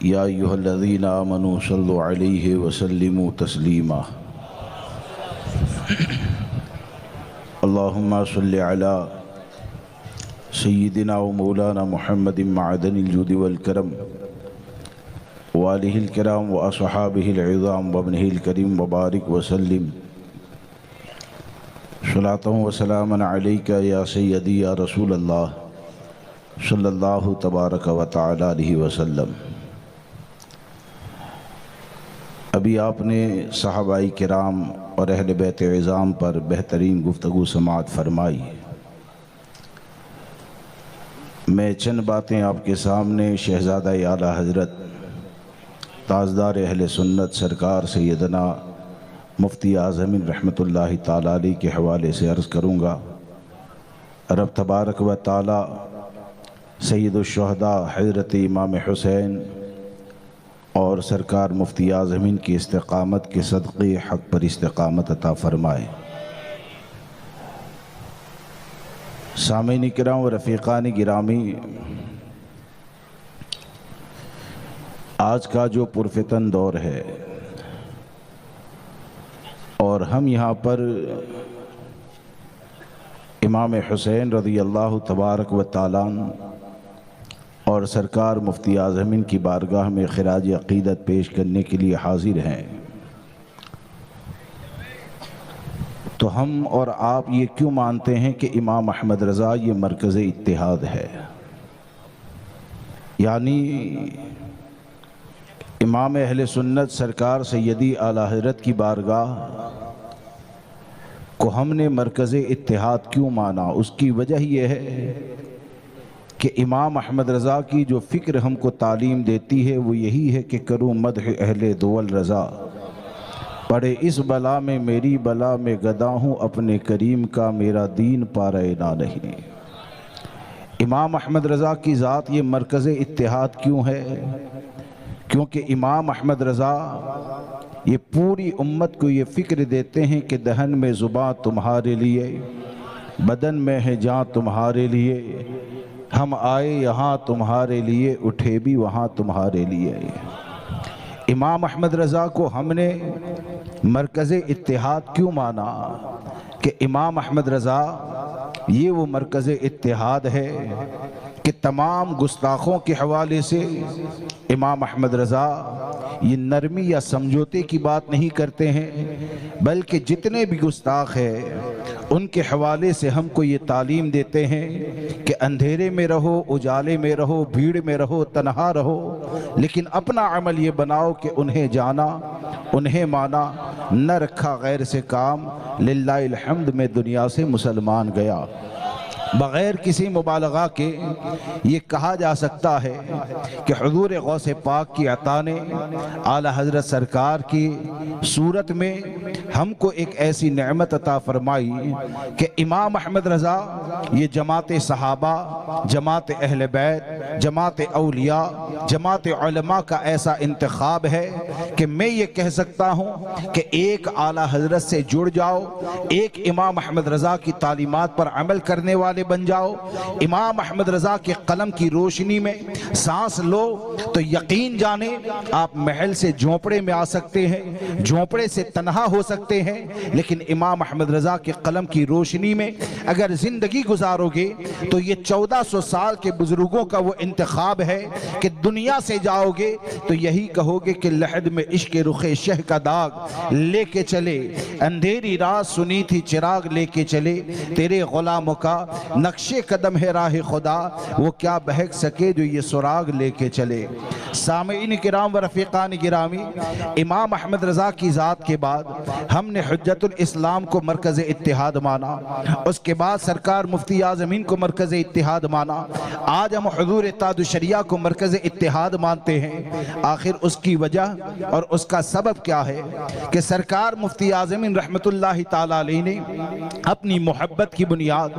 یا ایھا الذین آمنوا صلوا علیہ وسلموا تسلیما اللہم صل علی سیدنا و مولانا محمد معدن الجود والکرم وآلہ الکرام و اصحابہ العظام وابنہ الکریم وبارک وسلم صلاۃ و سلام علیک یا سیدی یا رسول اللہ صلی اللہ تبارک و تعالی علیہ وسلم۔ ابھی آپ نے صحابہ کرام اور اہل بیت عظام پر بہترین گفتگو سماعت فرمائی۔ میں چند باتیں آپ کے سامنے شہزادہ اعلیٰ حضرت تاجدار اہل سنت سرکار سیدنا مفتی اعظم رحمۃ اللہ تعالیٰ علیہ کے حوالے سے عرض کروں گا۔ رب تبارک و تعالیٰ سید الشہداء حضرت امام حسین اور سرکار مفتی اعظم کی استقامت کے صدقے حق پر استقامت عطا فرمائے۔ سامعین کرام و رفیقان گرامی، آج کا جو پرفتن دور ہے اور ہم یہاں پر امام حسین رضی اللہ تبارک و تعالیٰ اور سرکار مفتی اعظم کی بارگاہ میں خراج عقیدت پیش کرنے کے لیے حاضر ہیں، تو ہم اور آپ یہ کیوں مانتے ہیں کہ امام احمد رضا یہ مرکز اتحاد ہے؟ یعنی امام اہل سنت سرکار سیدی اعلیٰ حضرت کی بارگاہ کو ہم نے مرکز اتحاد کیوں مانا؟ اس کی وجہ یہ ہے کہ امام احمد رضا کی جو فکر ہم کو تعلیم دیتی ہے وہ یہی ہے کہ کروں مدح اہل دول رضا، پڑے اس بلا میں میری بلا میں گدا ہوں اپنے کریم کا میرا دین پارینہ نہیں۔ امام احمد رضا کی ذات یہ مرکز اتحاد کیوں ہے؟ کیونکہ امام احمد رضا یہ پوری امت کو یہ فکر دیتے ہیں کہ دہن میں زباں تمہارے لیے، بدن میں ہے جاں تمہارے لیے، ہم آئے یہاں تمہارے لیے، اٹھے بھی وہاں تمہارے لیے۔ امام احمد رضا کو ہم نے مرکز اتحاد کیوں مانا؟ کہ امام احمد رضا یہ وہ مرکز اتحاد ہے کہ تمام گستاخوں کے حوالے سے امام احمد رضا یہ نرمی یا سمجھوتے کی بات نہیں کرتے ہیں، بلکہ جتنے بھی گستاخ ہیں ان کے حوالے سے ہم کو یہ تعلیم دیتے ہیں کہ اندھیرے میں رہو، اجالے میں رہو، بھیڑ میں رہو، تنہا رہو، لیکن اپنا عمل یہ بناؤ کہ انہیں جانا، انہیں مانا، نہ رکھا غیر سے کام، للہ الحمد میں دنیا سے مسلمان گیا۔ بغیر کسی مبالغہ کے یہ کہا جا سکتا ہے کہ حضور غوث پاک کی عطا نے اعلیٰ حضرت سرکار کی صورت میں ہم کو ایک ایسی نعمت عطا فرمائی کہ امام احمد رضا یہ جماعت صحابہ، جماعت اہل بیت، جماعت اولیاء، جماعت علماء کا ایسا انتخاب ہے کہ میں یہ کہہ سکتا ہوں کہ ایک اعلیٰ حضرت سے جڑ جاؤ، ایک امام احمد رضا کی تعلیمات پر عمل کرنے والے بن جاؤ، امام احمد رضا کے قلم کی روشنی میں سانس لو تو یقین جانے آپ محل سے جھونپڑے میں آ سکتے ہیں، جھونپڑے سے تنہا ہو سکتے ہیں، لیکن امام احمد رضا کے قلم کی روشنی میں اگر زندگی گزارو گے تو یہ 1400 سال کے بزرگوں کا وہ انتخاب ہے کہ دنیا سے جاؤ گے تو یہی کہو گے کہ لحد میں عشق رخ شہ کا داغ لے کے چلے، اندھیری رات سنی تھی چراغ لے کے چلے، تیرے غلاموں کا نقش قدم ہے راہ خدا، وہ کیا بہک سکے جو یہ سراغ لے کے چلے۔ سامعین کرام و رفیقان گرامی، امام احمد رضا کی ذات کے بعد ہم نے حجت الاسلام کو مرکز اتحاد مانا، اس کے بعد سرکار مفتی اعظم کو مرکز اتحاد مانا، آج ہم حضور تاج الشریعہ کو مرکز اتحاد مانتے ہیں۔ آخر اس کی وجہ اور اس کا سبب کیا ہے کہ سرکار مفتی اعظم رحمت اللہ تعالیٰ علیہ نے اپنی محبت کی بنیاد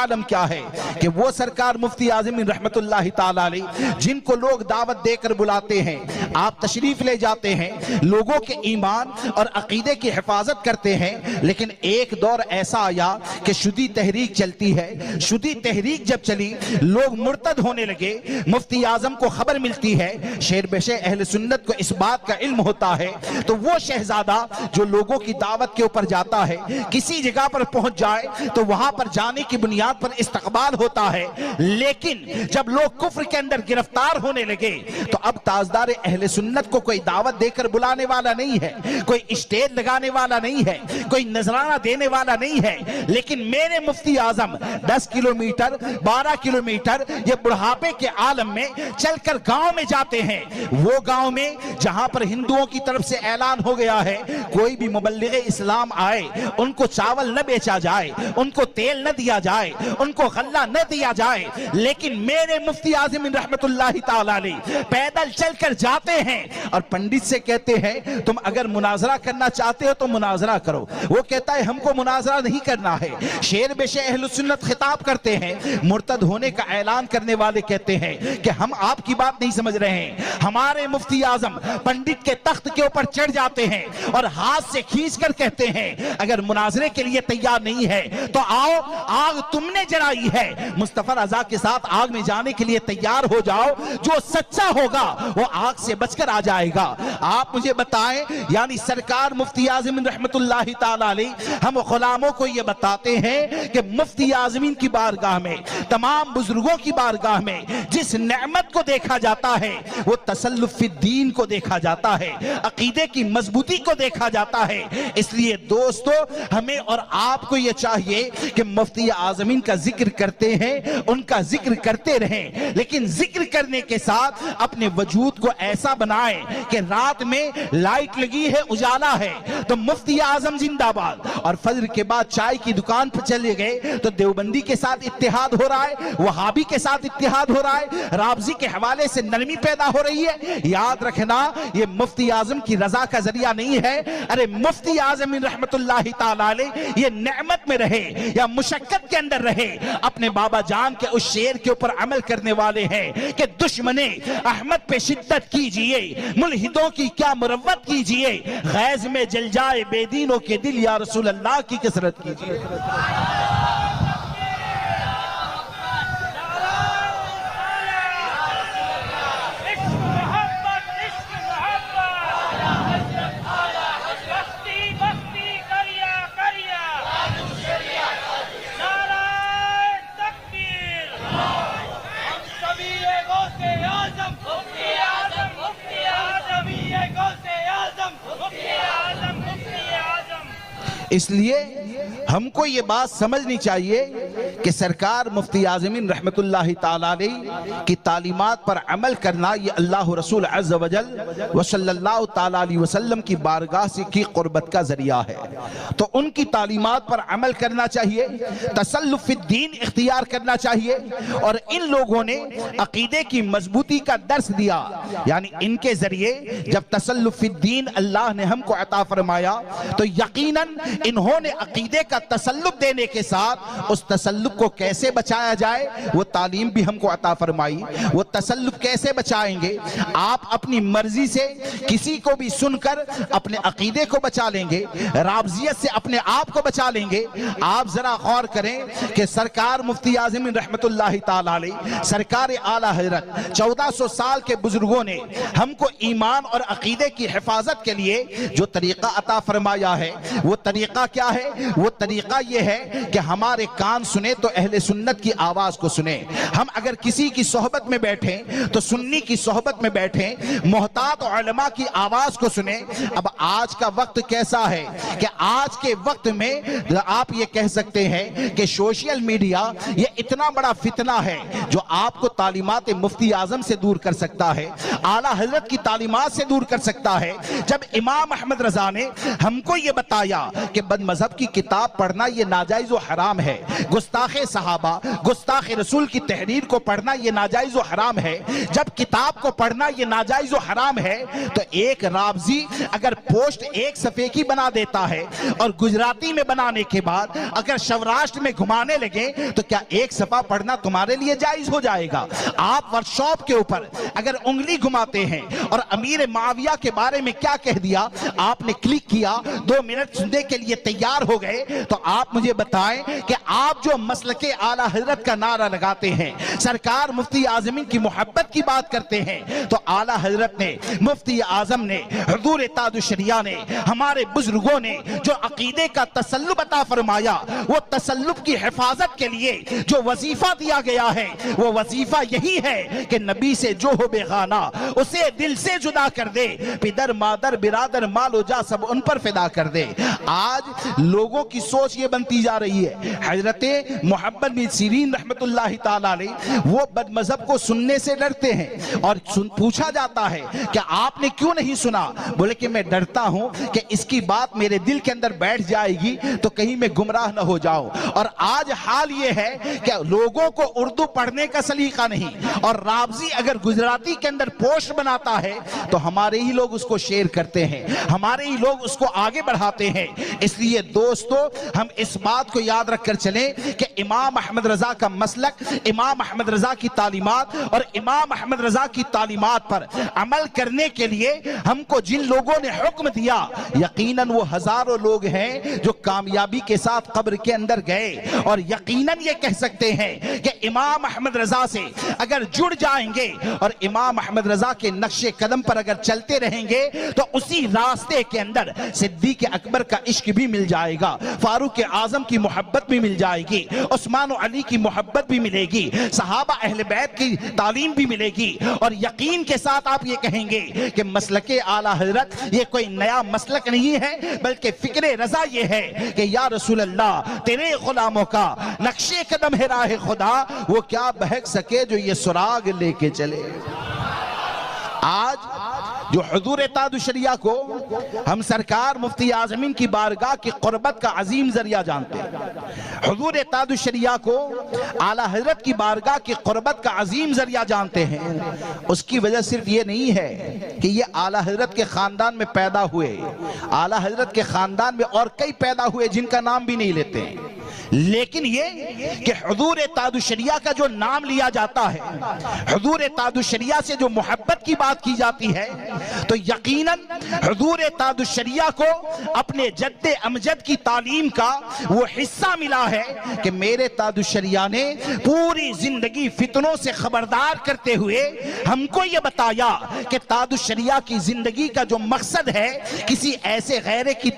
عالم کیا ہے کہ وہ سرکار مفتی اعظم رحمت اللہ تعالی علیہ جن کو لوگ دعوت دے کر بلاتے ہیں، آپ تشریف لے جاتے ہیں، لوگوں کے ایمان اور عقیدے کی حفاظت کرتے ہیں، لیکن ایک دور ایسا آیا کہ شدید تحریک چلتی ہے، شدید تحریک جب چلی لوگ مرتد ہونے لگے، مفتی اعظم کو خبر ملتی ہے، شیر بشے اہل سنت کو اس بات کا علم ہوتا ہے، تو وہ شہزادہ جو لوگوں کی دعوت کے اوپر جاتا ہے، کسی جگہ پر پہنچ جائے تو وہاں پر جانے کی بنیاد پر استقبال ہوتا ہے، لیکن جب لوگ کفر کے اندر گرفتار ہونے لگے تو اب تاجدار اہل سنت کو کوئی دعوت دے کر بلانے والا نہیں ہے، کوئی اسٹیج لگانے والا نہیں ہے، کوئی نذرانہ دینے والا نہیں ہے، لیکن میرے مفتی اعظم 10 کلومیٹر 12 کلومیٹر یہ بڑھاپے کے عالم میں چل کر گاؤں میں جاتے ہیں، وہ گاؤں میں جہاں پر ہندوؤں کی طرف سے اعلان ہو گیا ہے کوئی بھی مبلغ اسلام آئے ان کو چاول نہ بیچا جائے، ان کو تیل نہ دیا جائے، ان کو غلہ نہ دیا جائے، لیکن میرے مفتی اعظم رحمت اللہ تعالی علیہ پیدل چل کر جاتے ہیں اور پنڈت سے کہتے ہیں تم اگر مناظرہ کرنا چاہتے ہو تو مناظرہ کرو، وہ کہتا ہے ہم کو مناظرہ نہیں کرنا ہے، شیر بے شیر اہل سنت خطاب کرتے ہیں، مرتد ہونے کا اعلان کرنے والے کہتے ہیں کہ ہم آپ کی بات نہیں سمجھ رہے ہیں، ہمارے مفتی اعظم پنڈت کے تخت کے اوپر چڑھ جاتے ہیں اور ہاتھ سے کھینچ کر کہتے ہیں اگر مناظرے کے لیے تیار نہیں ہے تو آؤ، آگ تم نے جلائی ہے، مصطفی رضا کے ساتھ آگ میں جانے کے لیے تیار ہو جاؤ، جو سچا ہوگا وہ آگ سے بچ کر آ جائے گا۔ آپ مجھے بتائیں، یعنی سرکار مفتی اعظم رحمت اللہ تعالی علیہ ہم غلاموں کو یہ بتاتے ہیں کہ مفتی اعظمین کی بارگاہ میں، تمام بزرگوں کی بارگاہ میں جس نعمت کو دیکھا جاتا ہے وہ تسلف فی الدین کو دیکھا جاتا ہے، عقیدے کی مضبوطی کو دیکھا جاتا ہے۔ اس لیے دوستو ہمیں اور آپ کو یہ چاہیے کہ مفتی اعظمین کا ذکر کرتے ہیں، ان کا ذکر کرتے رہیں، لیکن ذکر کرنے کے ساتھ اپنے وجود کو ایسا بنائیں کہ رات میں لائٹ لگی ہے، اجالا ہے تو مفتی اعظم زندہ باد، اور فجر کے بعد چائے کی دکان پر چلے گئے تو دیوبندی کے ساتھ اتحاد ہو رہا ہے، وہابی کے ساتھ اتحاد ہو رہا ہے، رابضی کے حوالے سے نرمی پیدا ہو رہی ہے، یاد رکھنا یہ مفتی اعظم کی رضا کا ذریعہ نہیں ہے۔ ارے مفتی اعظم رحمت اللہ تعالی علیہ یہ نعمت میں رہے یا مشقت کے اندر رہے، اپنے بابا جان کے اس شعر کے اوپر عمل کرنے والے ہیں کہ دشمنے احمد پہ شدت کیجئے، ملحدوں کی کیا مروت کیجئے، غیظ میں جل جائے بے دینوں کے دل، یا رسول اللہ کی کثرت کیجئے۔ اس لیے ہم کو یہ بات سمجھنی چاہیے کہ سرکار مفتی اعظمین رحمت اللہ تعالی علیہ کی تعلیمات پر عمل کرنا یہ اللہ رسول عز و جل و صلی اللہ تعالی علیہ وسلم کی بارگاہ سے کی قربت کا ذریعہ ہے، تو ان کی تعلیمات پر عمل کرنا چاہیے، تسلف فی الدین اختیار کرنا چاہیے، اور ان لوگوں نے عقیدے کی مضبوطی کا درس دیا، یعنی ان کے ذریعے جب تسلف فی الدین اللہ نے ہم کو عطا فرمایا تو یقیناً انہوں نے عقیدے کا تسلط دینے کے ساتھ اس تسلط کو کیسے بچایا جائے وہ تعلیم بھی ہم کو عطا فرمائی۔ وہ تسلط کیسے بچائیں گے؟ آپ اپنی مرضی سے کسی کو بھی سن کر اپنے عقیدے کو بچا لیں گے، رابضیت سے اپنے آپ کو بچا لیں گے۔ آپ ذرا غور کریں کہ سرکار مفتی اعظم رحمت اللہ تعالی علیہ سرکار اعلیٰ حضرت 1400 سال کے بزرگوں نے ہم کو ایمان اور عقیدے کی حفاظت کے لیے جو طریقہ عطا فرمایا ہے وہ طریقہ کیا ہے؟ وہ طریقہ یہ ہے کہ ہمارے کان سنے تو اہل سنت کی آواز کو سنیں، ہم اگر کسی کی صحبت میں بیٹھیں تو سنی کی صحبت میں بیٹھیں، محتاط علماء کی آواز کو سنیں۔ اب آج کا وقت کیسا ہے کہ آج کے وقت میں آپ یہ کہہ سکتے ہیں کہ سوشل میڈیا یہ اتنا بڑا فتنہ ہے جو آپ کو تعلیمات مفتی اعظم سے دور کر سکتا ہے، اعلیٰ حضرت کی تعلیمات سے دور کر سکتا ہے۔ جب امام احمد رضا نے ہم کو یہ بتایا کہ بد مذہب کی کتاب پڑھنا یہ ناجائز و حرام ہے، گستاخ گستاخ صحابہ گستاخ رسول کی تحریر کو پڑھنا یہ ناجائز و حرام ہے، جب کتاب کو پڑھنا یہ ناجائز و حرام ہے، تو ایک رابضی اگر پوسٹ ایک صفحے کی بنا دیتا ہے اور گجراتی میں بنانے کے بعد اگر سوراشٹر میں گھمانے لگے تو کیا ایک صفحہ پڑھنا تمہارے لیے جائز ہو جائے گا؟ آپ ورکشاپ کے اوپر اگر انگلی گھماتے ہیں اور امیر معاویہ کے بارے میں کیا کہہ دیا، آپ نے کلک کیا، 2 منٹ سننے کے لیے تیار ہو گئے، تو آپ مجھے بتائیں کہ آپ جو مسلک اعلیٰ حضرت کا نعرہ لگاتے ہیں، سرکار مفتی اعظم کی محبت کی بات کرتے ہیں، تو اعلیٰ حضرت نے، مفتی اعظم نے، حضور تاج الشریعہ نے، ہمارے بزرگوں نے جو عقیدے کا تسلب عطا فرمایا، وہ تسلب کی حفاظت کے لیے جو وظیفہ دیا گیا ہے، وہ وظیفہ یہی ہے کہ نبی سے جو ہو بیگانہ اسے دل سے جدا کر دے، پدر مادر برادر مال و جا سب ان پر فدا کر دے۔ آج لوگوں کی سوچ یہ بنتی جا رہی ہے، حضرت محمد بن سیرین رحمت اللہ تعالی علیہ وہ بد مذہب کو سننے سے ڈرتے ہیں، اور پوچھا جاتا ہے کہ آپ نے کیوں نہیں سنا؟ بولے کہ میں ڈرتا ہوں کہ اس کی بات میرے دل کے اندر بیٹھ جائے گی تو کہیں میں گمراہ نہ ہو جاؤں۔ اور آج حال یہ ہے کہ لوگوں کو اردو پڑھنے کا سلیقہ نہیں، اور رابضی اگر گجراتی کے اندر پوسٹ بناتا ہے تو ہمارے ہی لوگ اس کو شیئر کرتے ہیں، ہمارے ہی لوگ اس کو آگے بڑھاتے ہیں۔ اس لیے دوستو، ہم اس بات کو یاد رکھ کر چلیں کہ امام احمد رضا کا مسلک، امام احمد رضا کی تعلیمات اور امام احمد رضا کی تعلیمات پر عمل کرنے کے لیے ہم کو جن لوگوں نے حکم دیا، یقیناً وہ ہزاروں لوگ ہیں جو کامیابی کے ساتھ قبر کے اندر گئے، اور یقیناً یہ کہہ سکتے ہیں کہ امام احمد رضا سے اگر جڑ جائیں گے اور امام احمد رضا کے نقش قدم پر اگر چلتے رہیں گے تو اسی راستے کے اندر صدیق اکبر کا عشق بھی مل جائے گا، فاروق اعظم کی محبت بھی مل جائے گی، عثمان و علی کی محبت بھی ملے گی، صحابہ اہل بیت کی تعلیم بھی ملے گی، اور یقین کے ساتھ آپ یہ کہیں گے کہ مسلک اعلیٰ حضرت یہ کوئی نیا مسلک نہیں ہے، بلکہ فکر رضا یہ ہے کہ یا رسول اللہ تیرے غلاموں کا نقش قدم ہے راہ خدا، وہ کیا بہک سکے جو یہ سراغ لے کے چلے۔ آج جو حضور تاج الشریعہ کو ہم سرکار مفتی اعظم کی بارگاہ کی قربت کا عظیم ذریعہ جانتے ہیں، حضور تاج الشریعہ کو اعلیٰ حضرت کی بارگاہ کی قربت کا عظیم ذریعہ جانتے ہیں، اس کی وجہ صرف یہ نہیں ہے کہ یہ اعلیٰ حضرت کے خاندان میں پیدا ہوئے، اعلیٰ حضرت کے خاندان میں اور کئی پیدا ہوئے جن کا نام بھی نہیں لیتے ہیں، لیکن یہ کہ حضور تاج الشریعہ کا جو نام لیا جاتا ہے، حضور تاج الشریعہ سے جو محبت کی بات کی جاتی ہے، تو یقیناً حضور تاج الشریعہ کو اپنے جد امجد کی تعلیم کا وہ حصہ ملا ہے کہ میرے تاج الشریعہ نے پوری زندگی فتنوں سے خبردار کرتے ہوئے ہم کو یہ بتایا کہ تاج الشریعہ کی زندگی کا جو مقصد ہے کسی ایسے غیرے کی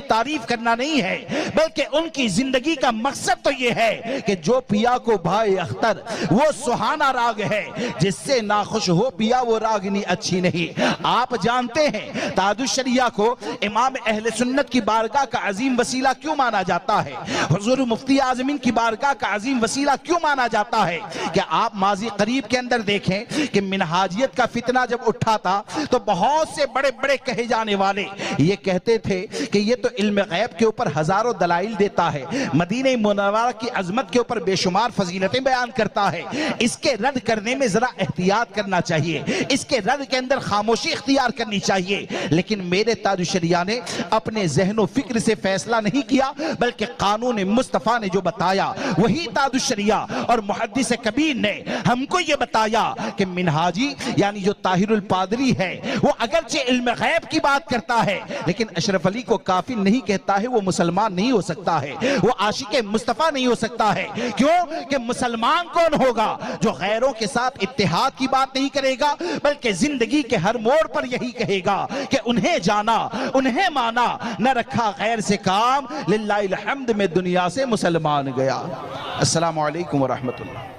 تعریف کرنا نہیں ہے، بلکہ ان کی زندگی کا مقصد تو یہ ہے کہ جو پیا کو بھائی اختر وہ سہانا راگ ہے، جس سے ناخوش ہو پیا وہ راگنی اچھی نہیں۔ آپ جانتے ہیں تاج الشریعہ کو امام اہل سنت کی بارگاہ کا عظیم وسیلہ کیوں مانا جاتا ہے، حضور مفتی اعظم کی بارگاہ کا عظیم وسیلہ کیوں مانا جاتا ہے؟ کہ آپ ماضی قریب کے اندر دیکھیں کہ منہاجیت کا فتنہ جب اٹھا تھا تو بہت سے بڑے بڑے کہے جانے والے یہ کہتے تھے کہ یہ تو علم غیب کے اوپر ہزاروں دلائل دیتا ہے، مدینہ منورہ کی عظمت کے اوپر بے شمار فضیلتیں بیان کرتا ہے، اس کے رد کرنے میں ذرا احتیاط کرنا چاہیے، اس کے رد کے اندر خاموشی اختیار کرنی چاہیے۔ لیکن میرے تاج الشریعہ نے اپنے ذہن و فکر سے فیصلہ نہیں کیا، بلکہ قانون مصطفیٰ نے جو بتایا وہی تاج الشریعہ اور محدث کبیر نے ہم کو یہ بتایا کہ منہاجی یعنی جو طاہر الپادری ہے وہ اگرچہ علم غیب کی بات کرتا ہے لیکن اشرف علی کو کافر نہیں کہتا ہے، وہ مسلمان نہیں ہو سکتا ہے، وہ عاشق مصطفیٰ نہیں ہو سکتا ہے۔ کیوں کہ مسلمان کون ہوگا جو غیروں کے ساتھ اتحاد کی بات نہیں کرے گا، بلکہ زندگی کے ہر موڑ پر یہی کہے گا کہ انہیں جانا انہیں مانا، نہ رکھا غیر سے کام، للہ الحمد میں دنیا سے مسلمان گیا۔ السلام علیکم ورحمت اللہ۔